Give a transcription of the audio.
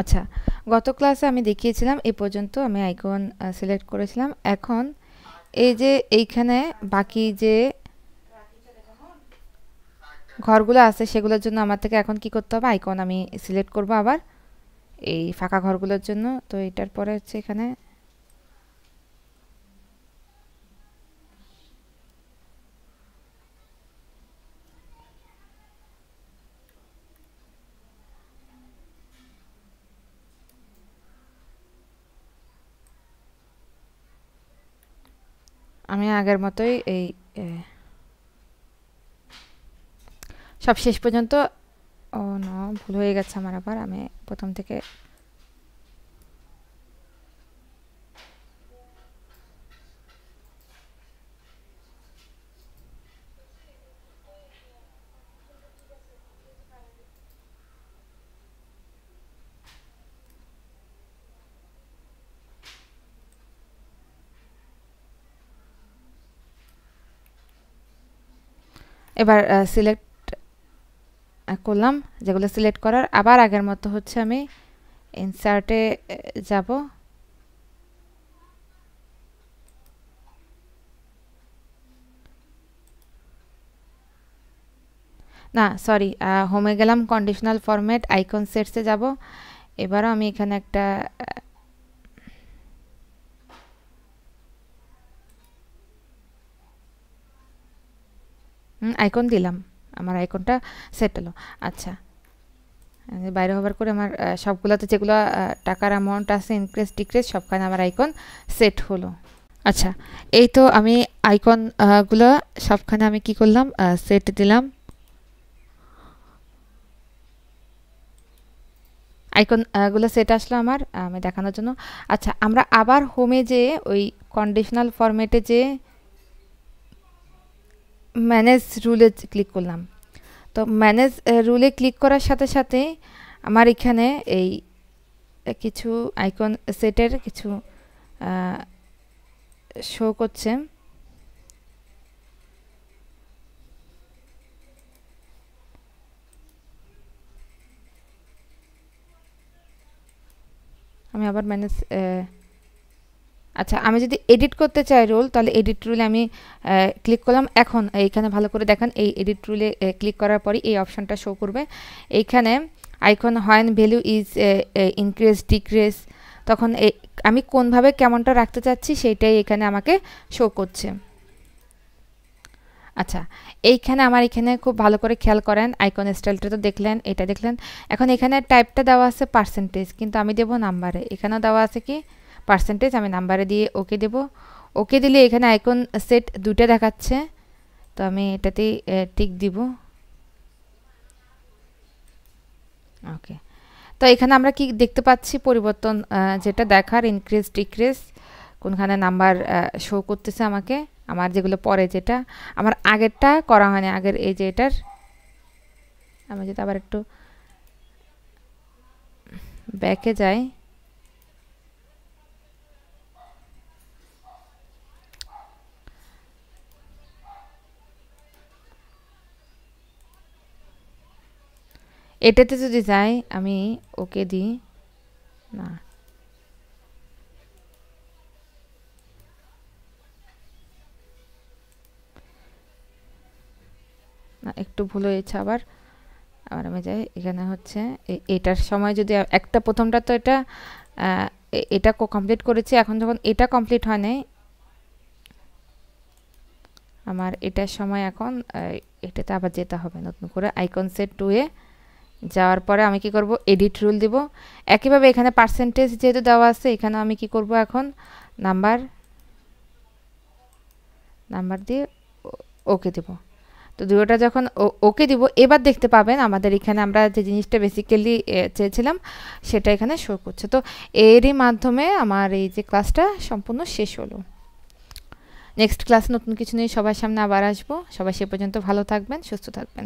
আচ্ছা, গত ক্লাসে আমি দেখিয়েছিলাম এই পর্যন্ত আমি আইকন সিলেক্ট করেছিলাম। এখন এই যে এইখানে বাকি যে ঘরগুলো আছে সেগুলোর জন্য আমার থেকে এখন কি করতে হবে, আইকন আমি সিলেক্ট করব আবার এই ফাঁকা ঘরগুলোর জন্য। তো এটার পরে হচ্ছে এখানে আমি আগের মতোই এই সব শেষ পর্যন্ত, ও না ভুল হয়ে গেছে আমার, আবার আমি প্রথম থেকে এবার সিলেক্ট করলাম। যেগুলো সিলেক্ট করার আবার আগের মতো হচ্ছে আমি ইনসার্টে যাব। না সরি, হোমে গেলাম, কন্ডিশনাল ফরম্যাট আইকন সেটসে যাব। এবারও আমি এখানে একটা আইকন দিলাম, আমার আইকনটা সেট হলো। আচ্ছা, বাইরে হবার করে আমার সবগুলোতে যেগুলো টাকার অ্যামাউন্ট আছে ইনক্রিজ ডিক্রিজ সবখানে আমার আইকন সেট হলো। আচ্ছা, এই তো আমি আইকন গুলো সবখানে আমি কি করলাম, সেট দিলাম আইকন গুলো সেট আসলো আমার আমি দেখানোর জন্য। আচ্ছা, আমরা আবার হোমে যে ওই কন্ডিশনাল ফরম্যাটে যে ম্যানেজ রুলে ক্লিক করলাম। তো ম্যানেজ রুলে ক্লিক করার সাথে সাথে আমার এখানে এই কিছু আইকন সেটের কিছু শো করছে। আমি আবার ম্যানেজ, আচ্ছা আমি যদি এডিট করতে চাই রোল, তাহলে এডিট রুলে আমি ক্লিক করলাম। এখন এইখানে ভালো করে দেখেন, এই এডিট রুলে ক্লিক করার পরই এই অপশনটা শো করবে। এইখানে icon when value is increase decrease, তখন আমি কোনভাবে কেমনটা রাখতে চাচ্ছি সেইটাই এখানে আমাকে শো করছে। আচ্ছা, এইখানে আমার এখানে খুব ভালো করে খেয়াল করেন, আইকন স্টাইলটা তো দেখলেন, এটা দেখলেন। এখন এখানে টাইপটা দেওয়া আছে পার্সেন্টেজ, কিন্তু আমি দেব নাম্বারে। এখানেও দেওয়া আছে কি পার্সেন্টেজ, আমি নাম্বারে দিয়ে ওকে দেব। ওকে দিলে এখানে আইকন সেট দুইটা দেখাচ্ছে, তো আমি এটাতেই টিক দিব। ওকে, তো এখানে আমরা কি দেখতে পাচ্ছি পরিবর্তন, যেটা দেখার ইনক্রিজ ডিক্রিজ কোনখানে নাম্বার শো করতেছে আমাকে। আমার যেগুলো পরে, যেটা আমার আগেরটা করা হয়নি, আগের এই যে এটার, আমি যদি আবার একটু ব্যাকে যাই, এটাতে যদি যাই আমি ওকে দিই, না না একটু ভুল হয়েছে আবার। আবার আমি যাই, এখানে হচ্ছে এটার সময় যদি একটা, প্রথমটা তো এটা এটা কমপ্লিট করেছি, এখন যখন এটা কমপ্লিট হয় নাই আমার এটার সময়, এখন এটাতে আবার যেতে হবে নতুন করে আইকন সেট 2 এ যাওয়ার পরে আমি কি করব, এডিট রুল দিব। একইভাবে এখানে পার্সেন্টেজ যেহেতু দেওয়া আছে, এখানে আমি কি করব, এখন নাম্বার দিয়ে ওকে দেব। তো দুটোটা যখন ওকে দিব, এবার দেখতে পাবেন আমাদের এখানে আমরা যে জিনিসটা বেসিক্যালি চেয়েছিলাম সেটা এখানে শো করছে। তো এরই মাধ্যমে আমার এই যে ক্লাসটা সম্পূর্ণ শেষ হলো। নেক্সট ক্লাস নতুন কিছু নিয়ে সবার সামনে আবার আসবো। সবাই সে পর্যন্ত ভালো থাকবেন, সুস্থ থাকবেন।